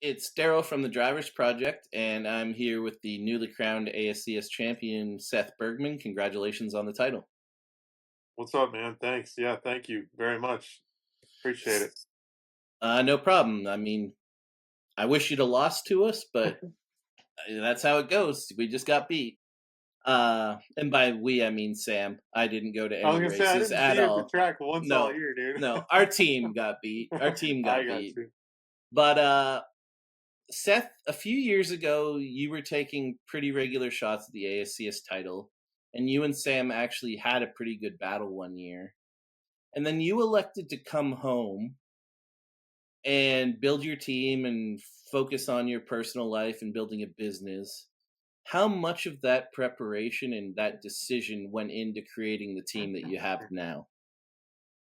It's Daryl from the Drivers Project, and I'm here with the newly crowned ASCS champion, Seth Bergman. Congratulations on the title. What's up, man? Thanks. Yeah, thank you very much. Appreciate it. No problem. I mean, I wish you'd have lost to us, but that's how it goes. We just got beat. And by we, I mean Sam. I didn't go to I was any gonna say I races didn't see at you at the all. track once all No, year, dude. no, our team got beat. Our team I got got beat. you. But Seth, a few years ago, you were taking pretty regular shots at the ASCS title, and you and Sam actually had a pretty good battle one year. And then you elected to come home and build your team and focus on your personal life and building a business. How much of that preparation and that decision went into creating the team that you have now?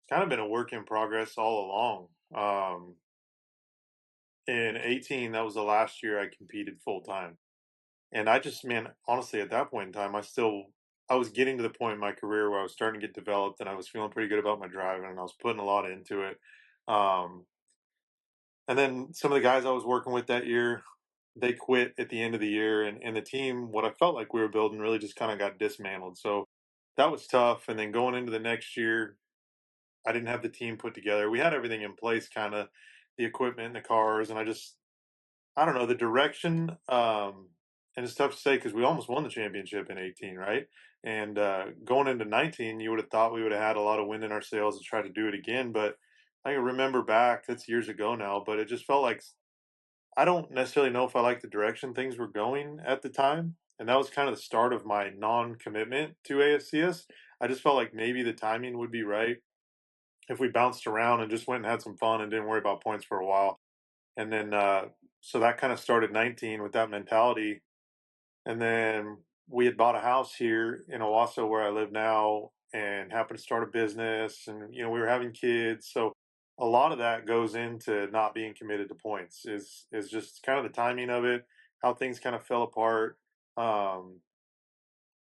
It's kind of been a work in progress all along. In 18, that was the last year I competed full time. And I just, man, honestly, at that point in time, I was getting to the point in my career where I was starting to get developed and I was feeling pretty good about my driving and I was putting a lot into it. Um, and then some of the guys I was working with that year, they quit at the end of the year, and the team, what I felt like we were building, really just kind of got dismantled. So that was tough. And then going into the next year, I didn't have the team put together. We had everything in place, kind of the equipment, the cars, and I don't know, the direction. And it's tough to say because we almost won the championship in 18, right? And going into 19, you would have thought we would have had a lot of wind in our sails to try to do it again. But I can remember back, that's years ago now, but it just felt like I don't necessarily know if I like the direction things were going at the time. And that was kind of the start of my non commitment to ASCS. I just felt like maybe the timing would be right if we bounced around and just went and had some fun and didn't worry about points for a while. And then, so that kind of started 19 with that mentality. And then we had bought a house here in Owasso where I live now and happened to start a business. And, we were having kids. So a lot of that goes into not being committed to points is just kind of the timing of it, how things kind of fell apart. Um,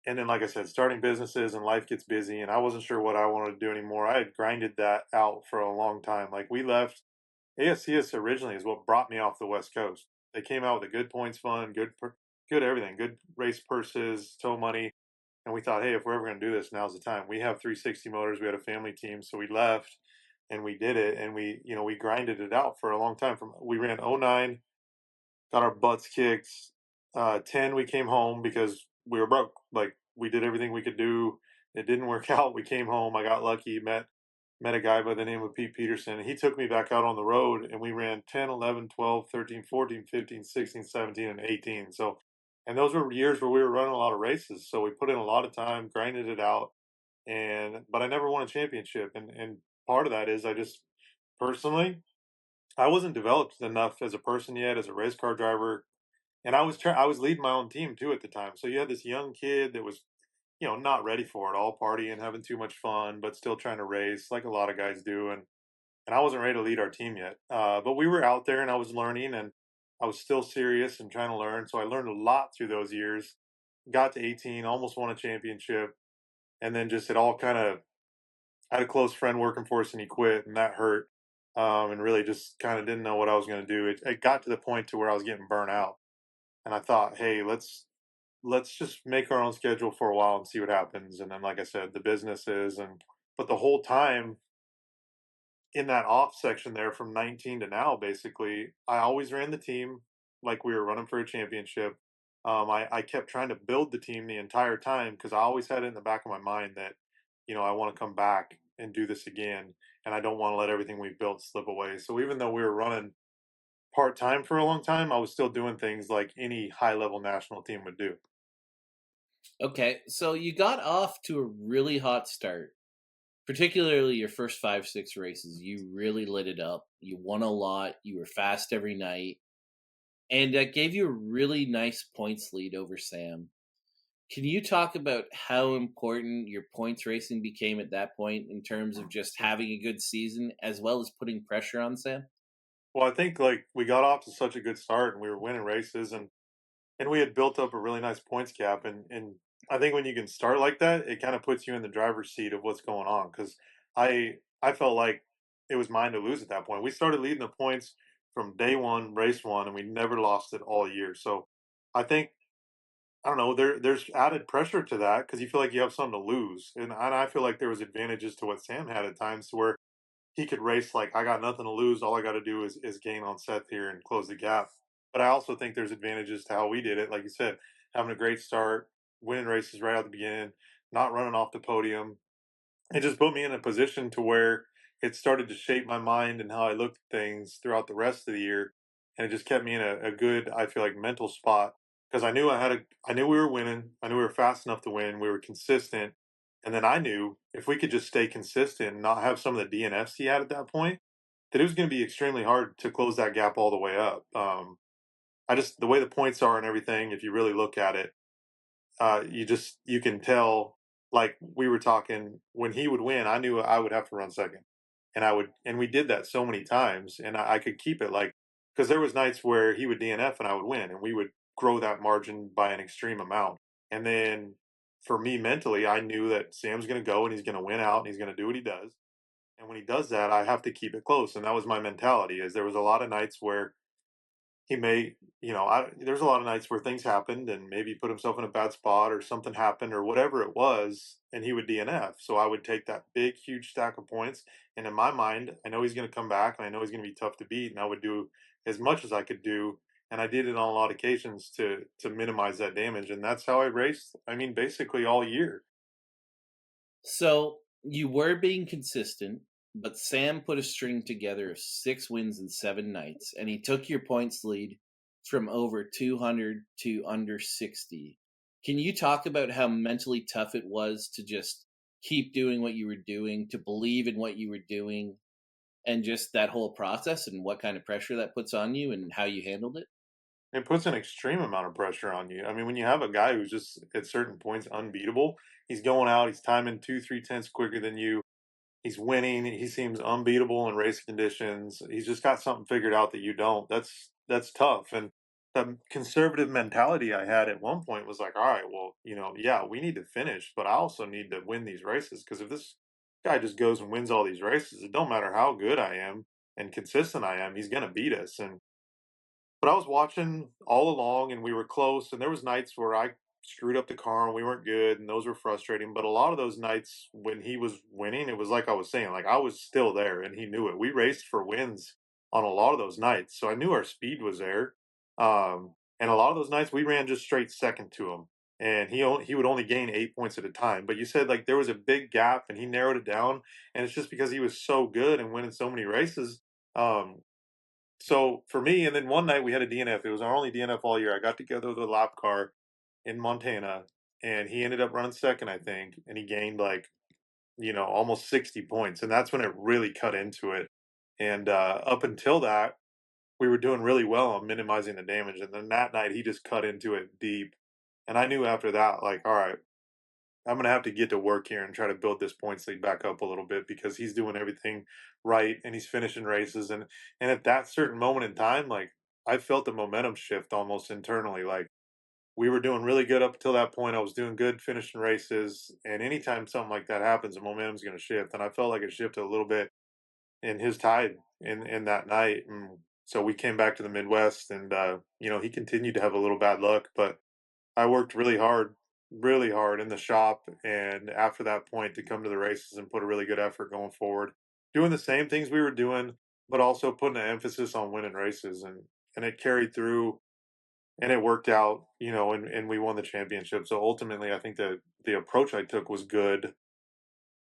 and then, like I said, starting businesses and life gets busy, and I wasn't sure what I wanted to do anymore. I had grinded that out for a long time. Like we left ASCS originally is what brought me off the West Coast. They came out with a good points fund, good everything, good race purses, tow money, and we thought, hey, if we're ever going to do this, now's the time. We have 360 motors. We had a family team, so we left and we did it, and we grinded it out for a long time. From we ran '09, got our butts kicked. 10, we came home because we were broke. Like we did everything we could do. It didn't work out. We came home. I got lucky. Met a guy by the name of Pete Peterson. He took me back out on the road and we ran 10, 11, 12, 13, 14, 15, 16, 17, and 18. So, and those were years where we were running a lot of races. So we put in a lot of time, grinded it out. But I never won a championship. And part of that is I just personally, I wasn't developed enough as a person yet, as a race car driver. And I was leading my own team too at the time. So you had this young kid that was not ready for it, all partying, having too much fun, but still trying to race like a lot of guys do. And I wasn't ready to lead our team yet. But we were out there and I was learning and I was still serious and trying to learn. So I learned a lot through those years. Got to 18, almost won a championship. And then just it all kind of, I had a close friend working for us and he quit and that hurt. And really just kind of didn't know what I was going to do. It got to the point to where I was getting burnt out. And I thought, hey, let's just make our own schedule for a while and see what happens. And then, like I said, the businesses but the whole time in that off section there from 19 to now, basically, I always ran the team like we were running for a championship. I kept trying to build the team the entire time because I always had it in the back of my mind that, I want to come back and do this again. And I don't want to let everything we've built slip away. So even though we were running part time for a long time, I was still doing things like any high level national team would do. Okay, so you got off to a really hot start, particularly your first 5, 6 races. You really lit it up. You won a lot. You were fast every night. And that gave you a really nice points lead over Sam. Can you talk about how important your points racing became at that point in terms of just having a good season as well as putting pressure on Sam? Well, I think like we got off to such a good start and we were winning races and we had built up a really nice points gap and I think when you can start like that, it kind of puts you in the driver's seat of what's going on cuz I felt like it was mine to lose at that point. We started leading the points from day one, race one, and we never lost it all year. So I think I don't know. There's added pressure to that because you feel like you have something to lose, and I feel like there was advantages to what Sam had at times, to where he could race like I got nothing to lose. All I got to do is gain on Seth here and close the gap. But I also think there's advantages to how we did it. Like you said, having a great start, winning races right out the beginning, not running off the podium, it just put me in a position to where it started to shape my mind and how I looked at things throughout the rest of the year. And it just kept me in a good, I feel like, mental spot because I knew we were winning. I knew we were fast enough to win. We were consistent. And then I knew if we could just stay consistent and not have some of the DNFs he had at that point, that it was going to be extremely hard to close that gap all the way up. The way the points are and everything, if you really look at it, you can tell, like we were talking, when he would win I knew I would have to run second, and we did that so many times, and I could keep it, like, because there was nights where he would DNF and I would win, and we would grow that margin by an extreme amount. And then for me mentally, I knew that Sam's going to go and he's going to win out and he's going to do what he does, and when he does that I have to keep it close. And that was my mentality, is there was a lot of nights where he may, there's a lot of nights where things happened and maybe he put himself in a bad spot or something happened or whatever it was, and he would DNF. So I would take that big, huge stack of points. And in my mind, I know he's going to come back and I know he's going to be tough to beat. And I would do as much as I could do. And I did it on a lot of occasions to minimize that damage. And that's how I raced. I mean, basically all year. So you were being consistent, but Sam put a string together of 6 wins in 7 nights, and he took your points lead from over 200 to under 60. Can you talk about how mentally tough it was to just keep doing what you were doing, to believe in what you were doing, and just that whole process and what kind of pressure that puts on you and how you handled it? It puts an extreme amount of pressure on you. I mean, when you have a guy who's just at certain points unbeatable, he's going out, he's timing two, 3/10 quicker than you. He's winning. He seems unbeatable in race conditions. He's just got something figured out that you don't. That's tough. And the conservative mentality I had at one point was like, all right, well, yeah, we need to finish, but I also need to win these races, because if this guy just goes and wins all these races, it don't matter how good I am and consistent I am, he's gonna beat us. And but I was watching all along and we were close, and there was nights where I screwed up the car and we weren't good, and those were frustrating. But a lot of those nights when he was winning, it was like I was saying, like I was still there and he knew it. We raced for wins on a lot of those nights. So I knew our speed was there. And a lot of those nights we ran just straight second to him. And he would only gain 8 points at a time. But you said like there was a big gap and he narrowed it down. And it's just because he was so good and winning so many races. Um, so for me, and then one night we had a DNF. It was our only DNF all year. I got together with a lap car in Montana, and he ended up running second, I think, and he gained like almost 60 points, and that's when it really cut into it. And up until that, we were doing really well on minimizing the damage, and then that night he just cut into it deep, and I knew after that, like, all right, I'm gonna have to get to work here and try to build this points lead back up a little bit, because he's doing everything right and he's finishing races. And at that certain moment in time, like I felt the momentum shift almost internally. Like we were doing really good up until that point. I was doing good finishing races, and anytime something like that happens, the momentum's gonna shift. And I felt like it shifted a little bit in his tide in that night. And so we came back to the Midwest, and he continued to have a little bad luck, but I worked really hard in the shop, and after that point to come to the races and put a really good effort going forward, doing the same things we were doing, but also putting an emphasis on winning races, and it carried through and it worked out, and we won the championship. So ultimately, I think that the approach I took was good,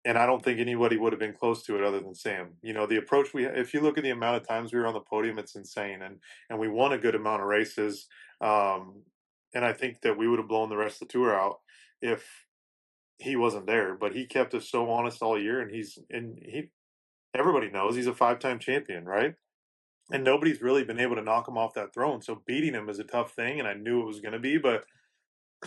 and I don't think anybody would have been close to it other than Sam. The approach if you look at the amount of times we were on the podium, it's insane, and we won a good amount of races. Um, and I think that we would have blown the rest of the tour out if he wasn't there. But he kept us so honest all year, and he everybody knows he's a 5-time champion, right? And nobody's really been able to knock him off that throne. So beating him is a tough thing, and I knew it was going to be. But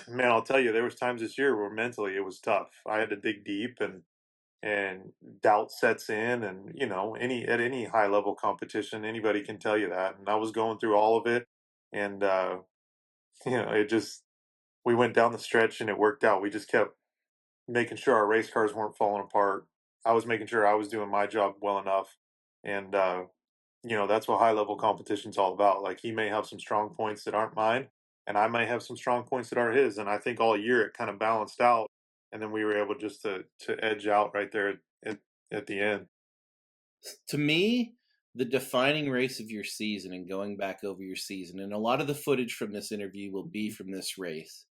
man, I'll tell you, there was times this year where mentally it was tough. I had to dig deep, and doubt sets in, and any high level competition, anybody can tell you that. And I was going through all of it, and it just we went down the stretch and it worked out. We just kept making sure our race cars weren't falling apart. I was making sure I was doing my job well enough, and That's what high level competition's all about. Like he may have some strong points that aren't mine, and I may have some strong points that are his. And I think all year it kind of balanced out, and then we were able just to edge out right there at the end. To me, the defining race of your season, and going back over your season, and a lot of the footage from this interview will be from this race.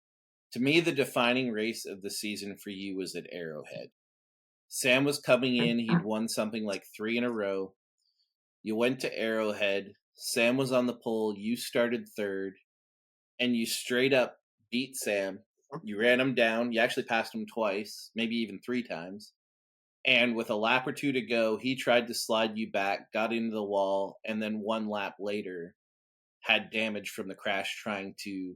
To me, the defining race of the season for you was at Arrowhead. Sam was coming in, he'd won something like three in a row. You went to Arrowhead, Sam was on the pole, you started third, and you straight up beat Sam. You ran him down, you actually passed him twice, maybe even three times. And with a lap or two to go, he tried to slide you back, got into the wall, and then one lap later had damage from the crash trying to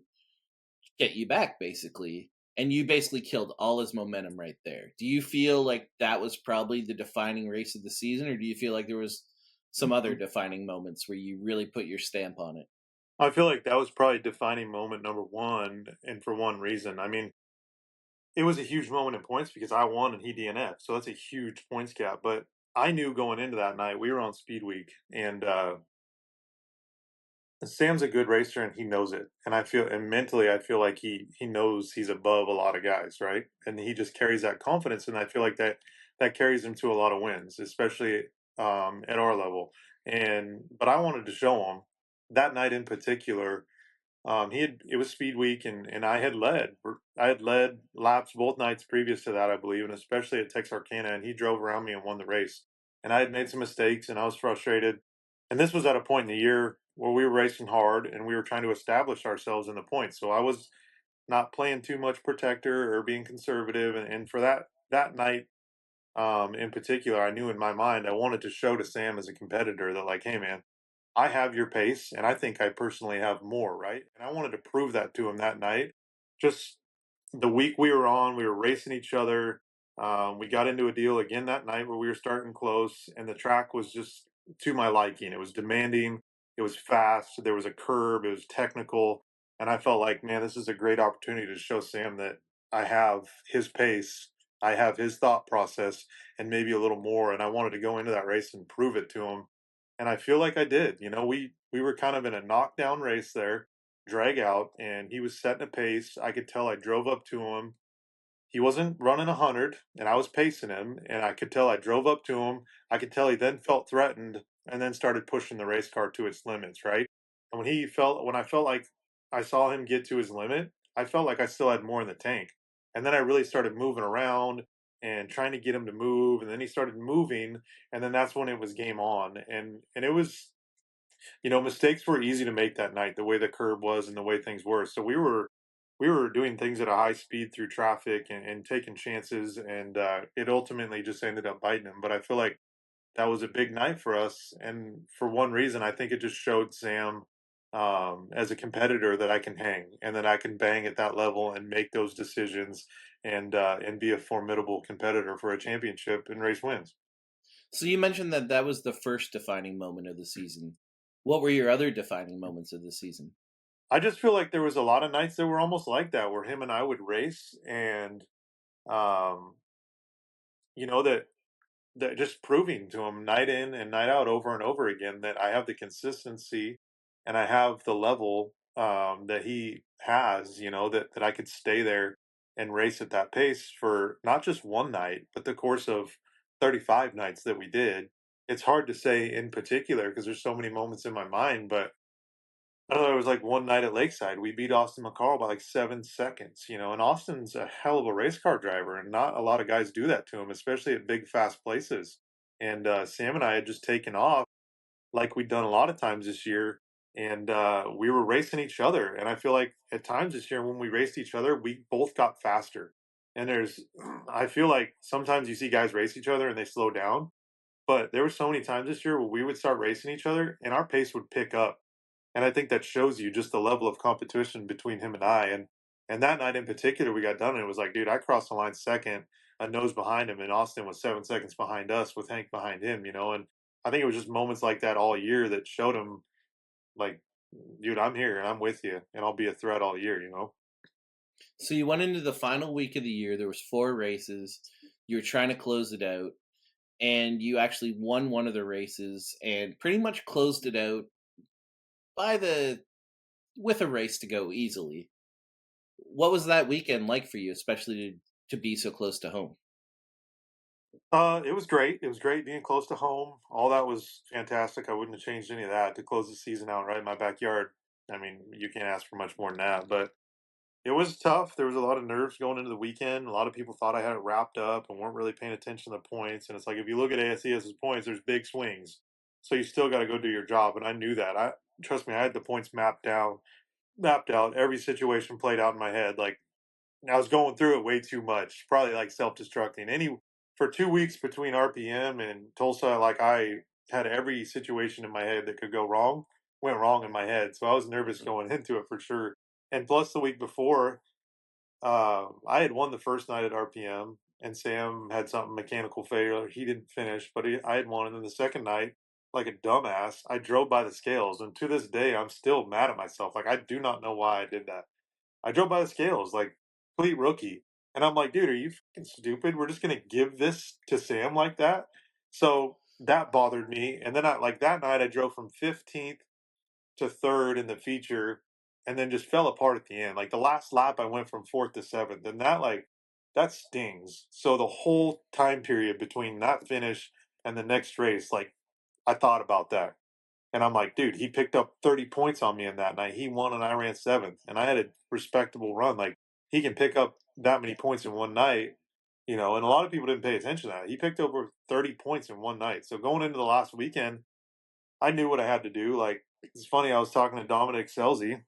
get you back, basically. And you basically killed all his momentum right there. Do you feel like that was probably the defining race of the season, or do you feel like there was some other defining moments where you really put your stamp on it? I feel like that was probably defining moment number one, and for one reason. I mean, it was a huge moment in points because I won and he DNF, so that's a huge points gap. But I knew going into that night we were on speed week, and Sam's a good racer and he knows it. And mentally I feel like he knows he's above a lot of guys, right? And he just carries that confidence, and I feel like that carries him to a lot of wins, especially at our level. And but I wanted to show him that night in particular. It was speed week, and I had led laps both nights previous to that, I believe, and especially at Texarkana. And he drove around me and won the race. And I had made some mistakes, and I was frustrated. And this was at a point in the year where we were racing hard and we were trying to establish ourselves in the points. So I was not playing too much protector or being conservative. And for that night, in particular, I knew in my mind I wanted to show to Sam as a competitor that, like, hey man, I have your pace, and I think I personally have more, right? And I wanted to prove that to him that night. Just the week we were on, we were racing each other. We got into a deal again that night where we were starting close, and the track was just to my liking. It was demanding, it was fast, there was a curb, it was technical, and I felt like, man, this is a great opportunity to show Sam that I have his pace, I have his thought process, and maybe a little more. And I wanted to go into that race and prove it to him, and I feel like I did. We were kind of in a knockdown race there, drag out, and he was setting a pace. I could tell I drove up to him. He wasn't running 100, and I was pacing him, and I could tell I drove up to him. I could tell he then felt threatened and then started pushing the race car to its limits, right? And when I felt like I saw him get to his limit, I felt like I still had more in the tank. And then I really started moving around and trying to get him to move, and then he started moving, and then that's when it was game on. And it was, mistakes were easy to make that night, the way the curb was and the way things were. So we were doing things at a high speed through traffic and taking chances, and it ultimately just ended up biting him. But I feel like that was a big night for us, and for one reason, I think it just showed Sam as a competitor that I can hang and that I can bang at that level and make those decisions and be a formidable competitor for a championship and race wins. So you mentioned that that was the first defining moment of the season. What were your other defining moments of the season? I just feel like there was a lot of nights that were almost like that, where him and I would race, and um, that just proving to him night in and night out over and over again that I have the consistency and I have the level that he has, that I could stay there and race at that pace for not just one night, but the course of 35 nights that we did. It's hard to say in particular because there's so many moments in my mind, but I know there was like one night at Lakeside, we beat Austin McCall by like 7 seconds, and Austin's a hell of a race car driver, and not a lot of guys do that to him, especially at big, fast places. And Sam and I had just taken off like we'd done a lot of times this year, and we were racing each other. And I feel like at times this year when we raced each other, we both got faster. And I feel like sometimes you see guys race each other and they slow down, but there were so many times this year where we would start racing each other and our pace would pick up, and I think that shows you just the level of competition between him and I. And that night in particular, we got done and it was like, dude, I crossed the line second, a nose behind him, and Austin was 7 seconds behind us with Hank behind him. And I think it was just moments like that all year that showed him, like, dude, I'm here and I'm with you, and I'll be a threat all year. So you went into the final week of the year. There was four races. You were trying to close it out, and you actually won one of the races and pretty much closed it out by the with a race to go easily. What was that weekend like for you, especially to be so close to home? It was great. It was great being close to home. All that was fantastic. I wouldn't have changed any of that to close the season out right in my backyard. I mean, you can't ask for much more than that. But it was tough. There was a lot of nerves going into the weekend. A lot of people thought I had it wrapped up and weren't really paying attention to the points. And it's like if you look at ASCS's points, there's big swings. So you still got to go do your job. And I knew that. I trust me, I had the points mapped out. Every situation played out in my head. Like I was going through it way too much, probably like self-destructing. For 2 weeks between RPM and Tulsa, like I had every situation in my head that could go wrong, went wrong in my head. So I was nervous going into it for sure. And plus the week before, I had won the first night at RPM, and Sam had something mechanical failure. He didn't finish, but I had won. And then the second night, like a dumbass, I drove by the scales, and to this day, I'm still mad at myself. Like I do not know why I did that. I drove by the scales like complete rookie, and I'm like, dude, are you fucking stupid? We're just gonna give this to Sam like that. So that bothered me. And then I like that night, I drove from 15th to third in the feature and then just fell apart at the end. Like the last lap I went from fourth to seventh. And that stings. So the whole time period between that finish and the next race, like I thought about that. And I'm like, dude, he picked up 30 points on me in that night. He won and I ran seventh. And I had a respectable run. Like he can pick up that many points in one night, and a lot of people didn't pay attention to that. He picked up over 30 points in one night. So going into the last weekend, I knew what I had to do. Like, it's funny, I was talking to Dominic Selzy,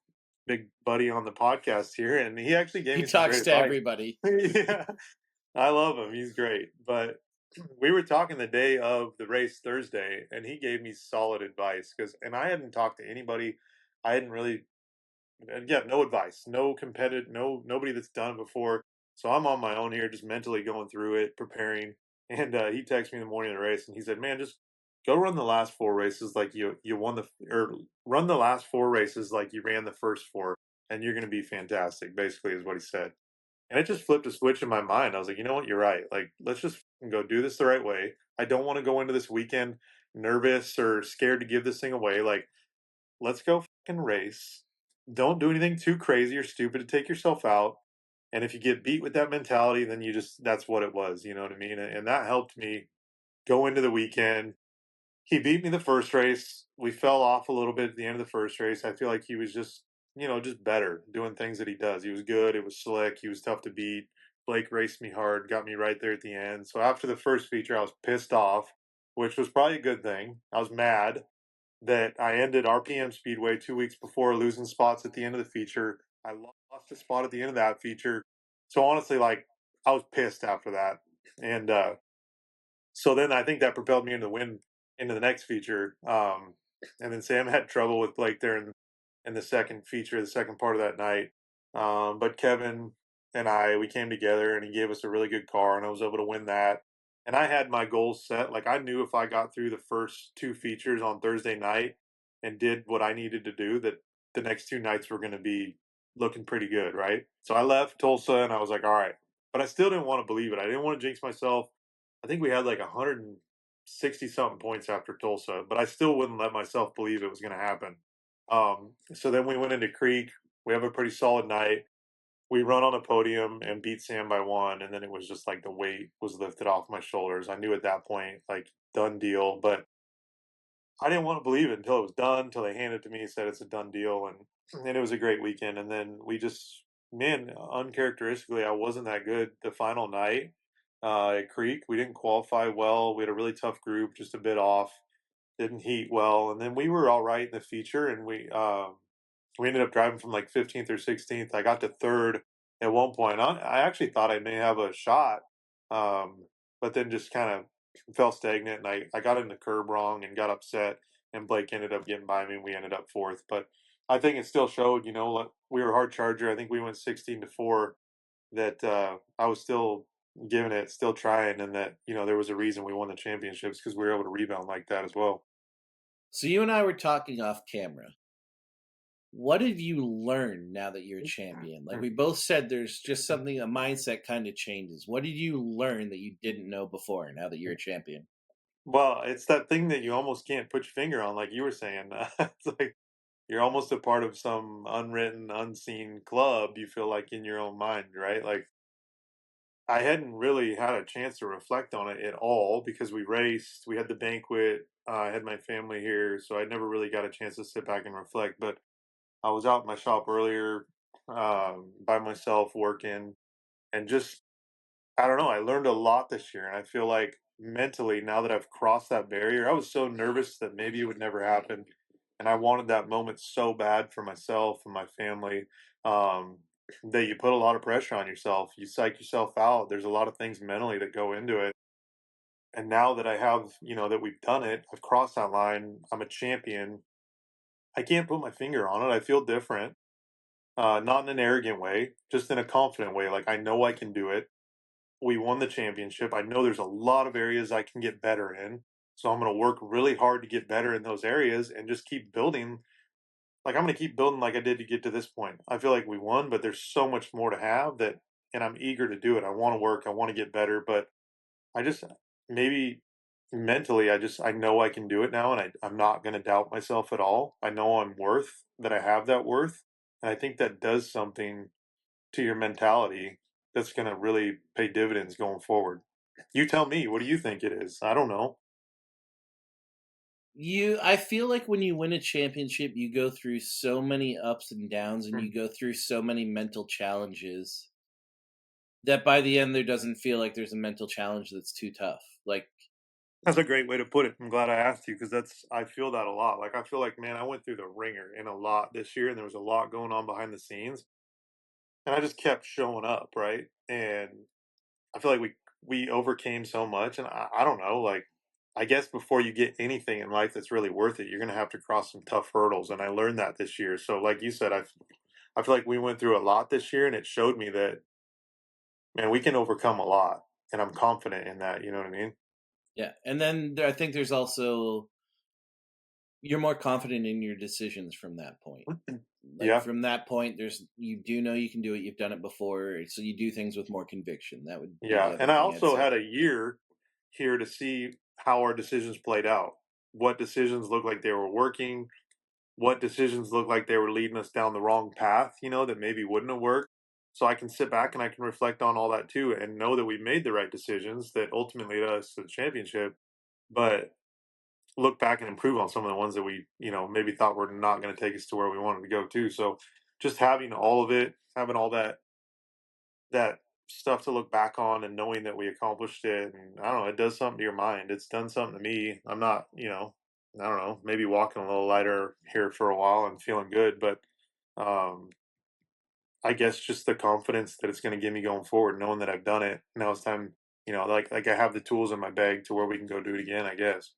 big buddy on the podcast here, and he actually gave He me some great talks to advice. everybody. Yeah, I love him. He's great. But we were talking the day of the race Thursday, and he gave me solid advice and I hadn't talked to anybody. I hadn't really, and yeah, no advice, no competitive, nobody that's done it before. So I'm on my own here, just mentally going through it, preparing. And he texted me in the morning of the race, and he said, "Man, just go run the last four races like you won or run the last four races like you ran the first four, and you're going to be fantastic." Basically, is what he said. And it just flipped a switch in my mind. I was like, you know what, you're right. Like, let's just go do this the right way. I don't want to go into this weekend nervous or scared to give this thing away. Like, let's go fucking race. Don't do anything too crazy or stupid to take yourself out. And if you get beat with that mentality, then that's what it was. You know what I mean? And that helped me go into the weekend. He beat me the first race. We fell off a little bit at the end of the first race. I feel like he was just better doing things that he does. He was good. It was slick. He was tough to beat. Blake raced me hard, got me right there at the end. So after the first feature, I was pissed off, which was probably a good thing. I was mad that I ended RPM Speedway 2 weeks before losing spots at the end of the feature. I lost a spot at the end of that feature. So honestly, like I was pissed after that. And so then I think that propelled me into the win into the next feature. And then Sam had trouble with Blake there in the second feature, the second part of that night. But Kevin and we came together and he gave us a really good car and I was able to win that. And I had my goals set. Like I knew if I got through the first two features on Thursday night and did what I needed to do, that the next two nights were going to be looking pretty good, right? So I left Tulsa and I was like, all right. But I still didn't want to believe it. I didn't want to jinx myself. I think we had like 160 something points after Tulsa, but I still wouldn't let myself believe it was going to happen. So then we went into Creek. We have a pretty solid night. We run on a podium and beat Sam by one, and then it was just like the weight was lifted off my shoulders. I knew at that point, like done deal, but I didn't want to believe it until it was done, until they handed it to me, said it's a done deal, and it was a great weekend. And then man, uncharacteristically, I wasn't that good the final night at Creek. We didn't qualify well. We had a really tough group, just a bit off. Didn't heat well, and then we were all right in the feature, and we ended up driving from like 15th or 16th. I got to third at one point. I actually thought I may have a shot, um, but then just kind of fell stagnant. And I got in the curb wrong and got upset. And Blake ended up getting by me. And we ended up fourth. But I think it still showed, like, we were a hard charger. I think we went 16-4. That I was still giving it, still trying, and that there was a reason we won the championships because we were able to rebound like that as well. So you and I were talking off camera. What did you learn now that you're a champion? Like we both said, there's just something, a mindset kind of changes. What did you learn that you didn't know before now that you're a champion? Well, it's that thing that you almost can't put your finger on, like you were saying. It's like you're almost a part of some unwritten, unseen club, you feel like in your own mind, right? Like I hadn't really had a chance to reflect on it at all because we raced, we had the banquet, I had my family here, so I never really got a chance to sit back and reflect. But I was out in my shop earlier, by myself working, and just I don't know, I learned a lot this year, and I feel like mentally, now that I've crossed that barrier, I was so nervous that maybe it would never happen, and I wanted that moment so bad for myself and my family, um, that you put a lot of pressure on yourself. You psych yourself out. There's a lot of things mentally that go into it. And now that I have, that we've done it, I've crossed that line. I'm a champion. I can't put my finger on it. I feel different, not in an arrogant way, just in a confident way. Like I know I can do it. We won the championship. I know there's a lot of areas I can get better in. So I'm going to work really hard to get better in those areas and just keep building. Like I'm going to keep building like I did to get to this point. I feel like we won, but there's so much more to have that, and I'm eager to do it. I want to work. I want to get better, but I just maybe mentally, I know I can do it now, and I'm not going to doubt myself at all. I know I'm worth that. I have that worth, and I think that does something to your mentality that's gonna really pay dividends going forward. You tell me, what do you think it is? I don't know. I feel like when you win a championship, you go through so many ups and downs and Mm, you go through so many mental challenges that by the end there doesn't feel like there's a mental challenge that's too tough. Like, that's a great way to put it. I'm glad I asked you because I feel that a lot. Like I feel like, man, I went through the ringer in a lot this year, and there was a lot going on behind the scenes, and I just kept showing up, right? And I feel like we overcame so much, and I don't know, like I guess before you get anything in life that's really worth it, you're gonna have to cross some tough hurdles, and I learned that this year. So, like you said, I feel like we went through a lot this year, and it showed me that man, we can overcome a lot, and I'm confident in that. You know what I mean? yeah. And then I think there's also, you're more confident in your decisions from that point. Like Yeah, from that point, you do know you can do it. You've done it before, so you do things with more conviction. That would be the yeah, other and I thing I'd also say. had a year here to see how our decisions played out. What decisions looked like they were working, what decisions look like they were leading us down the wrong path, that maybe wouldn't have worked. So I can sit back and I can reflect on all that too and know that we made the right decisions that ultimately led us to the championship, but look back and improve on some of the ones that we, maybe thought were not going to take us to where we wanted to go too. So just having all of it, having all that stuff to look back on and knowing that we accomplished it, and I don't know, it does something to your mind. It's done something to me. I'm not, I don't know, maybe walking a little lighter here for a while and feeling good, but um I guess just the confidence that it's going to give me going forward, knowing that I've done it. Now it's time, like I have the tools in my bag to where we can go do it again, I guess.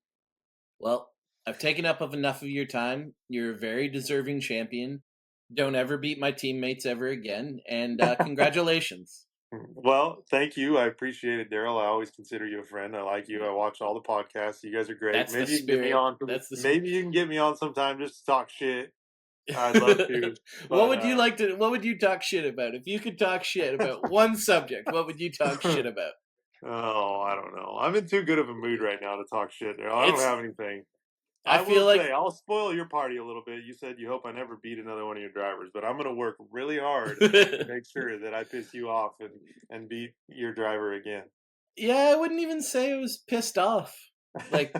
Well, I've taken up of enough of your time. You're a very deserving champion. Don't ever beat my teammates ever again. And congratulations. Well, thank you. I appreciate it, Daryl. I always consider you a friend. I like you. I watch all the podcasts. You guys are great. That's the Maybe you can get me spirit. on. That's the Maybe you can get me on sometime just to talk shit. I'd love to. What But would you like to? What would you talk shit about? If you could talk shit about one subject, what would you talk shit about? oh, I don't know. I'm in too good of a mood right now to talk shit, Daryl. I don't It's. have anything. I I feel will like. say, I'll spoil your party a little bit. You said you hope I never beat another one of your drivers, but I'm going to work really hard to make sure that I piss you off and beat your driver again. Yeah, I wouldn't even say I was pissed off. Like,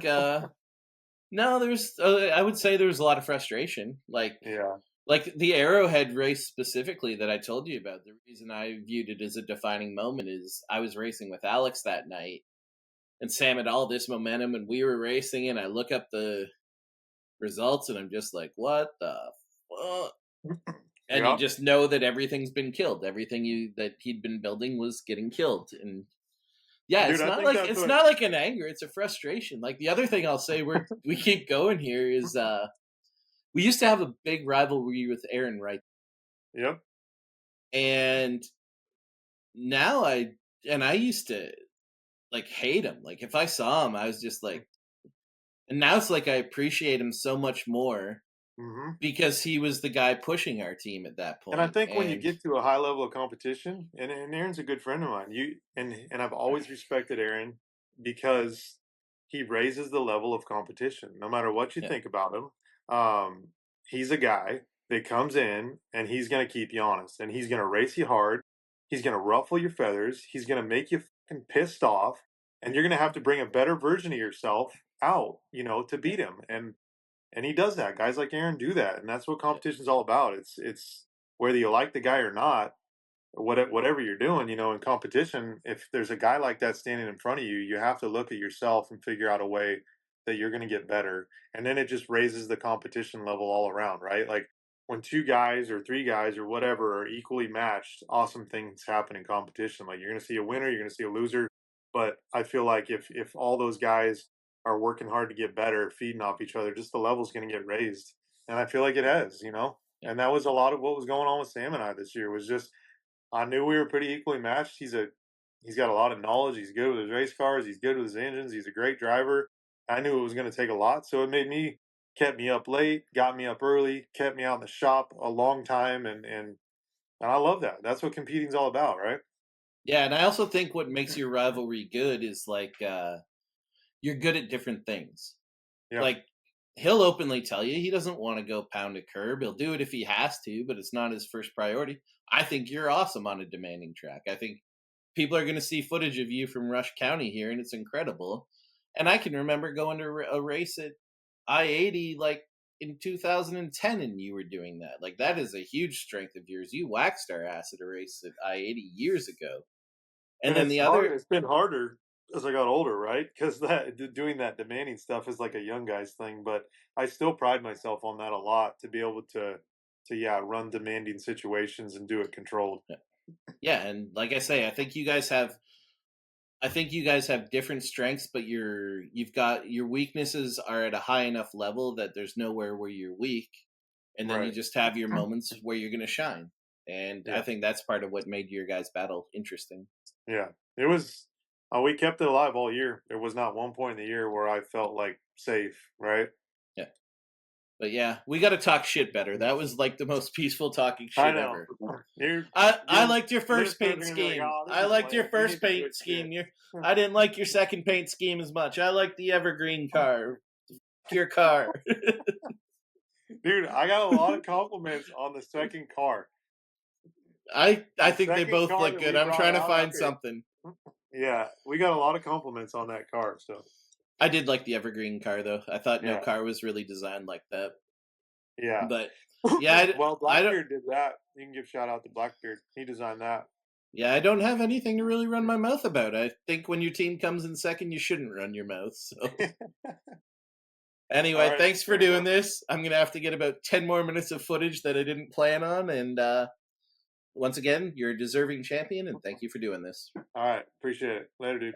no, there's. I would say there was a lot of frustration. Yeah. Like the Arrowhead race specifically that I told you about. The reason I viewed it as a defining moment is I was racing with Alex that night, and Sam had all this momentum, and we were racing, and I look up the results, and I'm just like, what the fuck? And you Yeah. just know that everything's been killed. Everything that he'd been building was getting killed, and yeah, Dude, I think that's it's what. not like an anger; it's a frustration. Like the other thing I'll say, we keep going here is we used to have a big rivalry with Aaron Wright, Yep. and now I used to like hate him. Like if I saw him, I was just like, and now it's like I appreciate him so much more Hmm. because he was the guy pushing our team at that And I point. think when you And get to a high level of competition, and Aaron's a good friend of mine, and I've always respected Aaron because he raises the level of competition. No matter what you Yeah. think about him, he's a guy that comes in and he's going to keep you honest and he's going to race you hard. He's going to ruffle your feathers. He's going to make you fucking pissed off, and you're going to have to bring a better version of yourself out, to beat him. And he does that. Guys like Aaron do that, and that's what Yeah. competition's all about. It's whether you like the guy or not, whatever you're doing, in competition, if there's a guy like that standing in front of you, you have to look at yourself and figure out a way that you're going to get better. And then it just raises the competition level all around, right? Like when two guys or three guys or whatever are equally matched, awesome things happen in competition. Like you're going to see a winner, you're going to see a loser. But I feel like if all those guys are working hard to get better, feeding off each other, just the level's going to get raised. And I feel like it has. Yeah. And that was a lot of what was going on with Sam and I this year was just I knew we were pretty equally matched. He's got a lot of knowledge. He's good with his race cars. He's good with his engines. He's a great driver. I knew it was going to take a lot, so it kept me up late, got me up early, kept me out in the shop a long time, and I love that. That's what competing's all about, right? Yeah, and I also think what makes your rivalry good is like you're good at different things. Yeah, Like he'll openly tell you he doesn't want to go pound a curb. He'll do it if he has to, but it's not his first priority. I think you're awesome on a demanding track. I think people are going to see footage of you from Rush County here, and it's incredible. And I can remember going to a race at I-80 like in 2010, and you were doing that. Like that is a huge strength of yours. You waxed our ass at a race at I-80 years ago. And and then it's the hard. other, It's been harder as I got older, right? Because doing that demanding stuff is like a young guy's thing, but I still pride myself on that a lot to be able to yeah run demanding situations and do it controlled. yeah, and like I say, I think you guys have different strengths, but you've got your weaknesses are at a high enough level that there's nowhere where you're weak, and then you Right. just have your moments where you're going to shine. And I Yeah. think that's part of what made your guys' battle interesting. Yeah, it was. We kept it alive all year. There was not one point in the year where I felt like safe. Right? Yeah, but yeah, we got to talk shit better. That was like the most peaceful talking I shit know. ever. Your I your liked your first listeners paint are gonna be like, scheme. "Oh, this I is liked your lame. He first needs to paint quit scheme. shit." I didn't like your second paint scheme as much. I like the evergreen car. Your car. Dude, I got a lot of compliments on the second car. I The think they second both car look that good. we I'm brought trying to out find after. something. Yeah, we got a lot of compliments on that car. So I did like the evergreen car though. I thought no yeah, car was really designed like that. yeah. But yeah, Well, I don't. Blackbeard did that. You can give shout out to Blackbeard. He designed that. Yeah, I don't have anything to really run my mouth about. I think when your team comes in second, you shouldn't run your mouth. So All anyway, right, thanks for fair doing enough. this. I'm gonna have to get about 10 more minutes of footage that I didn't plan on. And once again, you're a deserving champion, and thank you for doing this. All right, appreciate it. Later, dude.